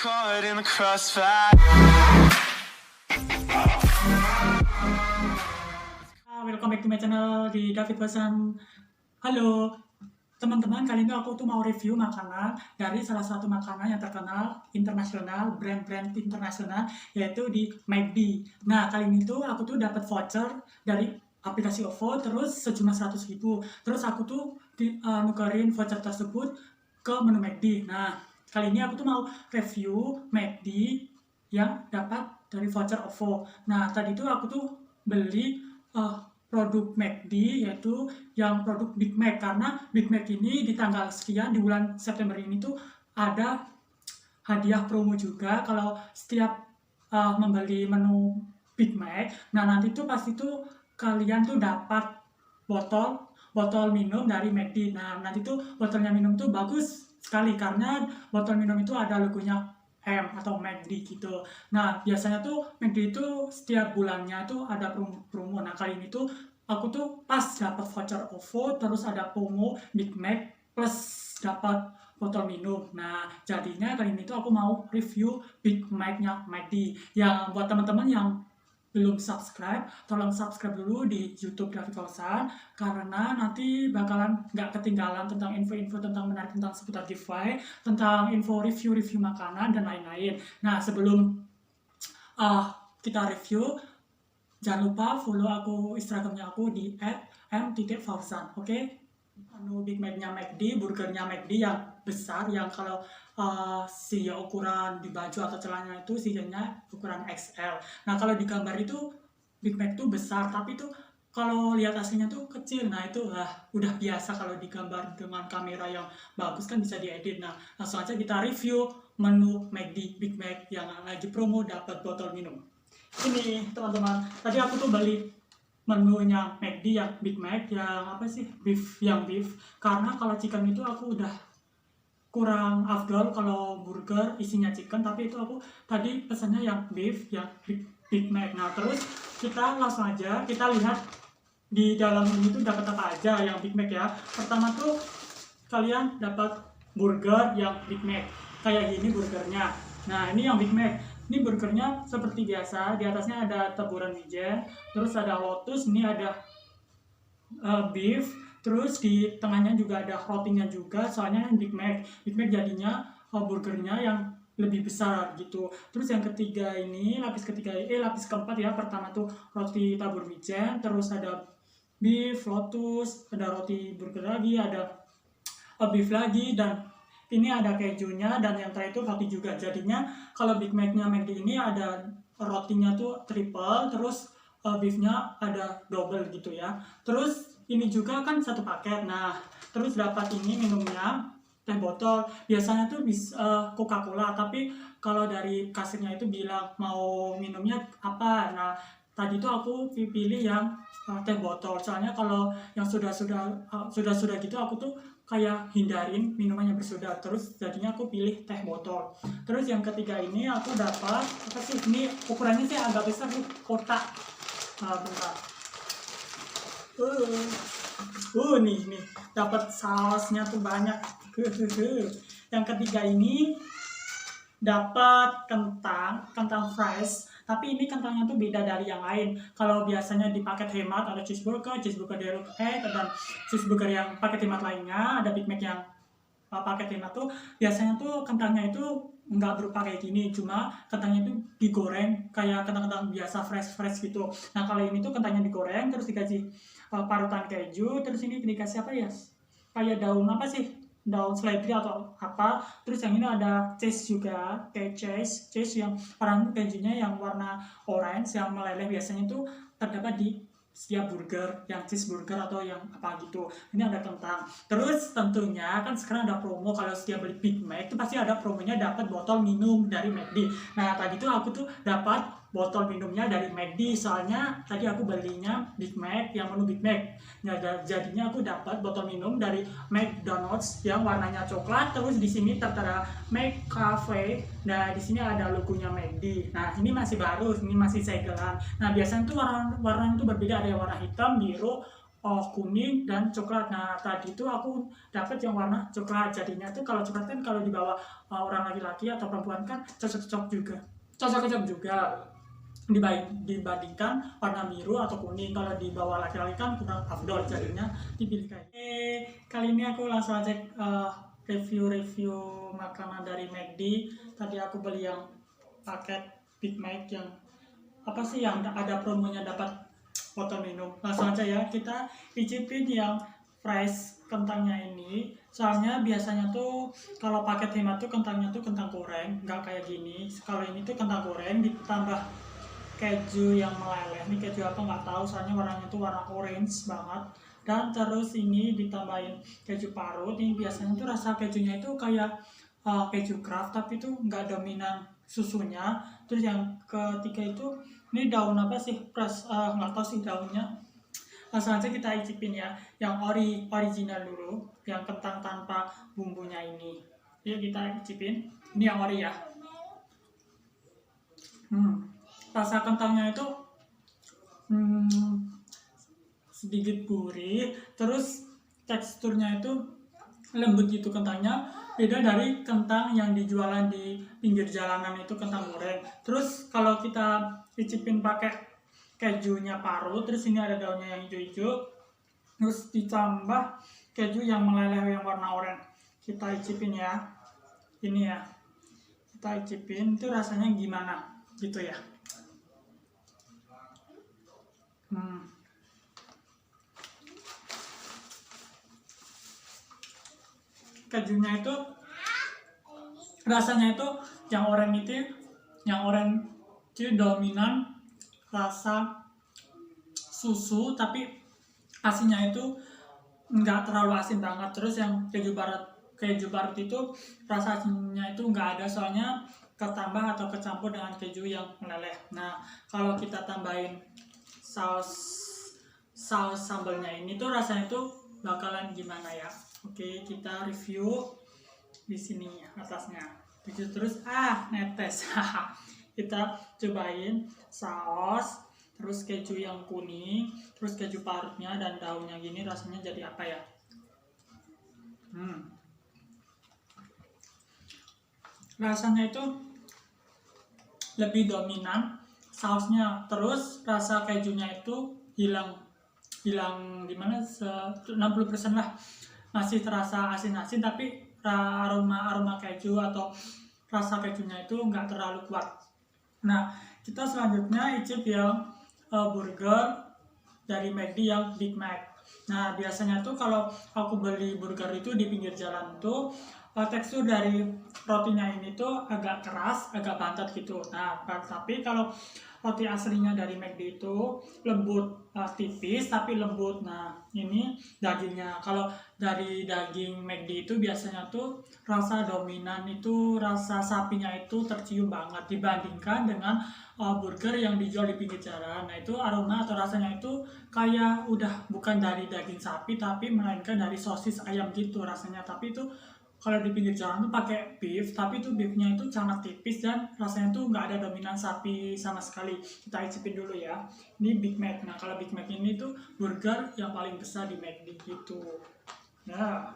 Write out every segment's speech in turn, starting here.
caught in the crossfire. Welcome back to my channel di David Basan. Halo teman-teman, kali ini aku tuh mau review makanan dari salah satu makanan yang terkenal internasional, brand-brand internasional, yaitu di McD. Nah, kali ini tuh aku tuh dapat voucher dari aplikasi OVO terus sejumlah 100.000. Terus aku tuh nukerin voucher tersebut ke menu McD. Nah, kali ini aku tuh mau review McD yang dapat dari voucher OVO. Nah, tadi tuh aku tuh beli produk McD, yaitu yang produk Big Mac, karena Big Mac ini di tanggal sekian di bulan September ini tuh ada hadiah promo juga kalau setiap membeli menu Big Mac. Nah, nanti tuh pasti tuh kalian tuh dapat botol minum dari McD. Nah, nanti tuh botolnya minum tuh bagus sekali karena botol minum itu ada logonya M atau McD gitu. Nah, biasanya tuh McD itu setiap bulannya tuh ada promo. Nah, kali ini tuh aku tuh pas dapat voucher OVO, terus ada promo Big Mac plus dapat botol minum. Nah, jadinya kali ini tuh aku mau review Big Mac-nya McD. Yang buat teman-teman yang belum subscribe, tolong subscribe dulu di YouTube David Fauzan, karena nanti bakalan nggak ketinggalan tentang info-info tentang menarik tentang seputar giveaway, tentang info review-review makanan dan lain-lain. Nah, sebelum kita review, jangan lupa follow aku Instagramnya aku di @m.fauzan. Oke? Menu Big Mac-nya McD, burgernya McD yang besar, yang kalau si ukuran di baju atau celananya itu sianya ukuran XL. Nah, kalau di gambar itu Big Mac tuh besar, tapi tuh kalau lihat aslinya tuh kecil. Nah, itu udah biasa kalau digambar dengan kamera yang bagus kan bisa diedit. Nah, langsung aja kita review menu McD Big Mac yang lagi promo dapat botol minum. Ini teman-teman, tadi aku tuh beli menunya McD yang Big Mac yang beef, karena kalau chicken itu aku udah kurang afdol kalau burger isinya chicken, tapi itu aku tadi pesannya yang beef yang Big Mac. Nah, terus kita langsung aja kita lihat di dalam ini tuh dapat apa aja yang Big Mac ya. Pertama tuh kalian dapat burger yang Big Mac kayak gini burgernya. Nah, ini yang Big Mac. Ini burgernya seperti biasa, di atasnya ada taburan wijen, terus ada lotus, ini ada beef, terus di tengahnya juga ada rotinya juga, soalnya Big Mac jadinya burgernya yang lebih besar gitu. Terus yang ketiga ini, lapis keempat ya, pertama tuh roti tabur wijen, terus ada beef, lotus, ada roti burger lagi, ada beef lagi, dan ini ada kejunya, dan yang terakhir itu roti juga. Jadinya kalau Big Mac-nya McD ini ada rotinya tuh triple, terus beefnya ada double gitu ya. Terus ini juga kan satu paket. Nah, terus dapat ini minumnya teh botol. Biasanya tuh bisa Coca-Cola, tapi kalau dari kasirnya itu bilang mau minumnya apa. Nah, tadi tuh aku pilih yang teh botol. Soalnya kalau yang sudah gitu aku tuh kayak hindarin minumannya bersoda, terus jadinya aku pilih teh botol. Terus yang ketiga ini aku dapat ini ukurannya sih agak besar nih, kotak. Bentar. Nih dapat sausnya tuh banyak. Yang ketiga ini dapat kentang fresh, tapi ini kentangnya tuh beda dari yang lain. Kalau biasanya di paket hemat ada cheeseburger deluxe egg, dan cheeseburger yang paket hemat lainnya, ada Big Mac yang paket hemat tuh biasanya tuh kentangnya itu nggak berupa kayak gini, cuma kentangnya itu digoreng kayak kentang biasa fresh gitu. Nah, kalau ini tuh kentangnya digoreng terus dikasih parutan keju, terus ini dikasih apa ya, kayak daun daun seledri atau apa. Terus yang ini ada cheese juga, kayak cheese yang warna kejunya yang warna orange yang meleleh, biasanya itu terdapat di setiap burger yang cheeseburger atau yang apa gitu. Ini ada kentang. Terus tentunya kan sekarang ada promo, kalau setiap beli Big Mac itu pasti ada promonya dapat botol minum dari McD. Nah, tadi tuh aku tuh dapat botol minumnya dari McD, soalnya tadi aku belinya Big Mac yang menu Big Mac. Nah, jadinya aku dapat botol minum dari McDonald's yang warnanya coklat, terus di sini tertera McCafe. Nah, di sini ada logonya McD. Nah, ini masih baru, ini masih segelan. Nah, biasanya tuh warnanya tuh berbeda, ada yang warna hitam, biru, kuning dan coklat. Nah tadi tuh aku dapet yang warna coklat, jadinya tuh kalau coklat kan kalau dibawa orang laki-laki atau perempuan kan cocok juga dibandingkan warna biru atau kuning. Kalau dibawa laki-laki kan kurang afdol, jadinya dipilih kayak kali ini aku langsung aja review makanan dari McD. Tadi aku beli yang paket Big Mac yang apa sih yang ada promonya dapat botol minum. Langsung aja ya kita icipin yang fries kentangnya ini. Soalnya biasanya tuh kalau paket hemat tuh kentangnya tuh kentang goreng, nggak kayak gini. Kalau ini tuh kentang goreng ditambah keju yang meleleh. Ini keju apa nggak tahu, soalnya warnanya tuh warna orange banget. Dan terus ini ditambahin keju parut. Ini biasanya tuh rasa kejunya itu kayak keju Kraft, tapi tuh nggak dominan susunya. Terus yang ketiga itu ini daun apa sih, nggak tahu sih daunnya. Langsung aja kita icipin ya yang original dulu, yang kentang tanpa bumbunya ini. Yuk kita icipin, ini yang ori ya. Rasa kentangnya itu sedikit gurih, terus teksturnya itu lembut gitu kentangnya, beda dari kentang yang dijualan di pinggir jalanan itu kentang goreng. Terus kalau kita icipin pakai kejunya parut, terus ini ada daunnya yang hijau-hijau, terus ditambah keju yang meleleh yang warna oranye. Kita icipin ya, ini ya, kita icipin itu rasanya gimana gitu ya. Kejunya itu rasanya itu yang oranye itu dominan rasa susu, tapi asinnya itu nggak terlalu asin banget. Terus yang keju parut itu rasa asinnya itu nggak ada, soalnya ketambah atau kecampur dengan keju yang meleleh. Nah kalau kita tambahin saus sambalnya ini tuh rasanya tuh bakalan gimana ya. Oke, kita review di sini atasnya. Terus netes. Kita cobain saus, terus keju yang kuning, terus keju parutnya dan daunnya gini, rasanya jadi apa ya? Rasanya itu lebih dominan sausnya, terus rasa kejunya itu hilang gimana 60% lah. Masih terasa asin-asin, tapi aroma keju atau rasa kejunya itu nggak terlalu kuat. Nah kita selanjutnya icip yang burger dari McD yang Big Mac. Nah biasanya tuh kalau aku beli burger itu di pinggir jalan tuh tekstur dari rotinya ini tuh agak keras, agak bantet gitu. Nah tapi kalau roti aslinya dari McD itu lembut, tipis tapi lembut. Nah ini dagingnya, kalau dari daging McD itu biasanya tuh rasa dominan itu rasa sapinya itu tercium banget dibandingkan dengan burger yang dijual di pinggir jalan. Nah itu aroma atau rasanya itu kayak udah bukan dari daging sapi, tapi melainkan dari sosis ayam gitu rasanya. Tapi itu kalau di pinggir jalan tuh pakai beef, tapi tuh beefnya itu sangat tipis dan rasanya tuh nggak ada dominan sapi sama sekali. Kita icipin dulu ya. Ini Big Mac. Nah kalau Big Mac ini tuh burger yang paling besar di McD gitu. Nah,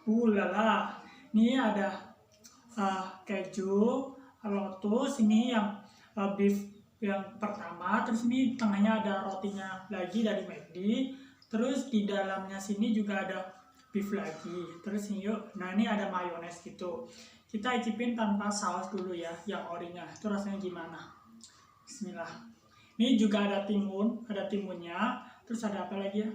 lala. Ini ada keju, lotus. Ini yang beef yang pertama. Terus ini tengahnya ada rotinya lagi dari McD. Terus di dalamnya sini juga ada beef lagi. Terus yuk, nah ini ada mayones gitu. Kita icipin tanpa saus dulu ya, yang orinya. Itu rasanya gimana? Bismillah. Ini juga ada timunnya. Terus ada apa lagi ya?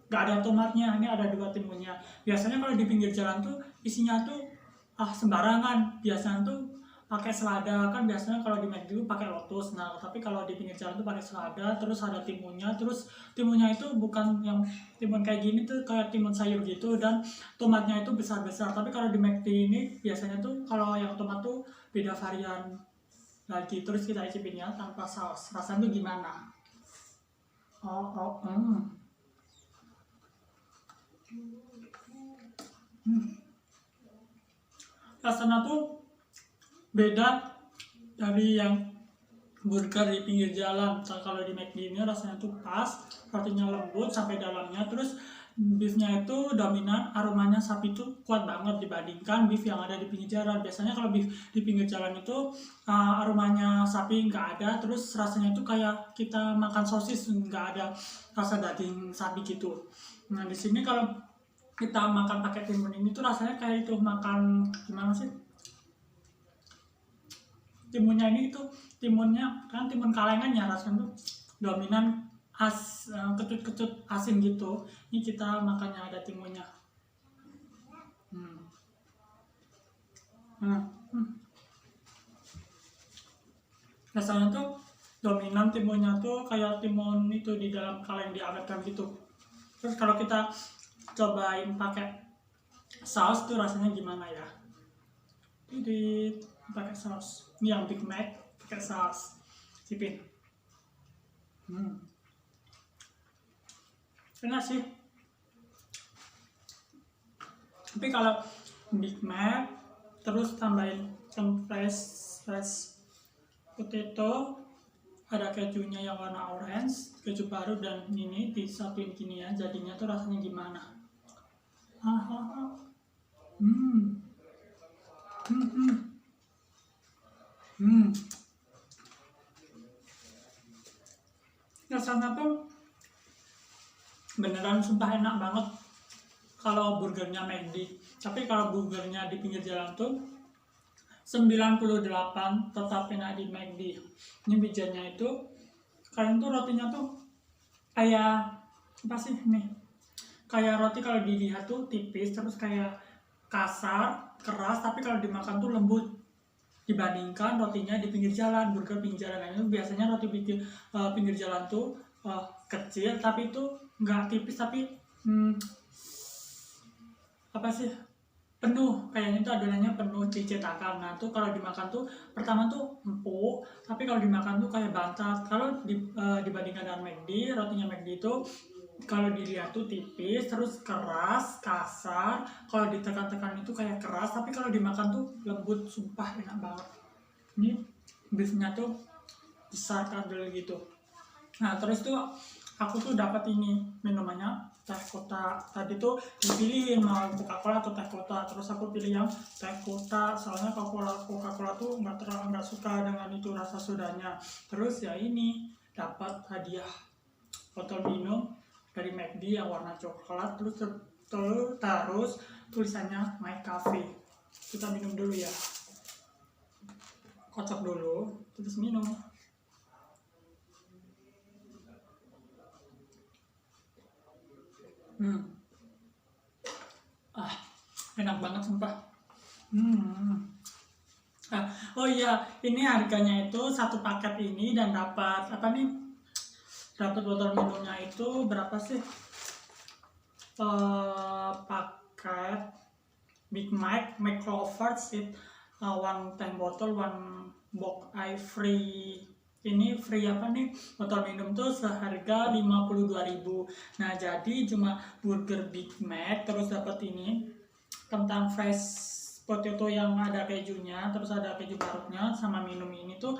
Gak ada tomatnya. Ini ada 2 timunnya. Biasanya kalau di pinggir jalan tuh isinya tuh sembarangan. Biasanya tuh pakai selada, kan biasanya kalau di McD itu pakai lotus. Nah tapi kalau di pinggir jalan tuh pakai selada, terus ada timunnya. Terus timunnya itu bukan yang timun kayak gini tuh, kayak timun sayur gitu, dan tomatnya itu besar-besar. Tapi kalau di McD ini biasanya tuh kalau yang tomat tuh beda varian lagi. Terus kita icipinnya tanpa saus, rasanya tuh gimana? Rasanya tuh beda dari yang burger di pinggir jalan. Kalau di McD ini rasanya tuh pas, rotinya lembut sampai dalamnya, terus beefnya itu dominan, aromanya sapi itu kuat banget dibandingkan beef yang ada di pinggir jalan. Biasanya kalau beef di pinggir jalan itu aromanya sapi nggak ada, terus rasanya itu kayak kita makan sosis, nggak ada rasa daging sapi gitu. Nah di sini kalau kita makan pakai timun ini tuh rasanya kayak itu makan gimana sih? Timunnya ini tuh timunnya kan timun kalengan ya, rasanya tuh dominan kecut-kecut asin gitu. Ini kita makannya ada timunnya. Hmm. Hmm. Hmm. Rasanya tuh dominan timunnya tuh kayak timun itu di dalam kaleng diawetkan gitu. Terus kalau kita cobain pakai saus tuh rasanya gimana ya? Ini pakai saus. Ini yang Big Mac pakai saus. Cipin. Enak sih. Tapi kalau Big Mac terus tambahin fresh potato, ada kejunya yang warna orange, keju parut, dan ini disatuin gini ya, jadinya tuh rasanya gimana? Rasanya tuh beneran sumpah enak banget kalau burgernya McD. Tapi kalau burgernya di pinggir jalan tuh 98 tetap enak di McD. Ini bijannya itu kalian tuh rotinya tuh kayak apa sih nih? Kayak roti kalau dilihat tuh tipis, terus kayak kasar, keras, tapi kalau dimakan tuh lembut dibandingkan rotinya di pinggir jalan. Burger pinggir jalan itu biasanya roti pinggir jalan tuh kecil, tapi itu nggak tipis, tapi apa sih, penuh, kayaknya itu adonannya penuh dicetakan. Nah tuh kalau dimakan tuh pertama tuh empuk, tapi kalau dimakan tuh kayak bantat. Kalau dibandingkan dengan McD, rotinya McD itu kalau dilihat tuh tipis, terus keras, kasar. Kalau ditekan-tekan itu kayak keras, tapi kalau dimakan tuh lembut, sumpah enak banget. Ini beefnya tuh besar kadel gitu. Nah terus tuh aku tuh dapat ini minumannya teh kota. Tadi tuh dipilihin mau Coca-Cola atau teh kota, terus aku pilih yang teh kota soalnya Coca-Cola tuh nggak suka dengan itu rasa sodanya. Terus ya ini dapat hadiah botol minum dari McD yang warna coklat, terus tulisannya My Cafe. Kita minum dulu ya, kocok dulu terus minum. Enak banget sumpah. Oh iya, ini harganya itu satu paket ini dan dapat apa nih? Dapat botol minumnya itu berapa sih? Paket Big Mac McClover's it one time bottle, one box I free. Ini free apa nih? Botol minum tuh seharga 52.000. Nah, jadi cuma burger Big Mac terus dapat ini tentang fresh potato yang ada kejunya, terus ada keju parutnya sama minum ini tuh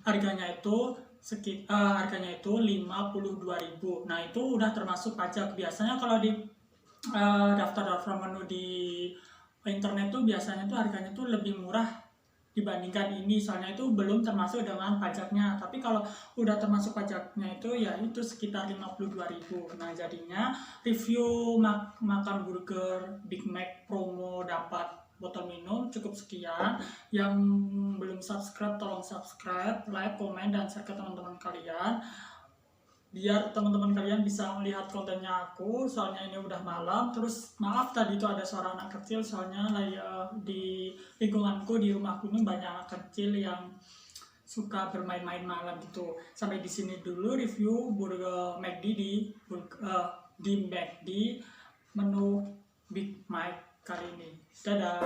harganya itu harganya itu 52.000. Nah, itu udah termasuk pajak. Biasanya kalau di daftar menu di internet tuh biasanya tuh harganya tuh lebih murah dibandingkan ini, soalnya itu belum termasuk dengan pajaknya. Tapi kalau udah termasuk pajaknya itu ya itu sekitar 52.000. Nah, jadinya review makan burger Big Mac promo dapat botol minum cukup sekian. Yang belum subscribe tolong subscribe, like, komen, dan share ke teman-teman kalian biar teman-teman kalian bisa melihat kontennya aku. Soalnya ini udah malam. Terus maaf tadi itu ada suara anak kecil, soalnya di lingkunganku di rumahku ini banyak anak kecil yang suka bermain-main malam gitu. Sampai di sini dulu review burger McD di McD menu Big Mac kali ini. Dadah.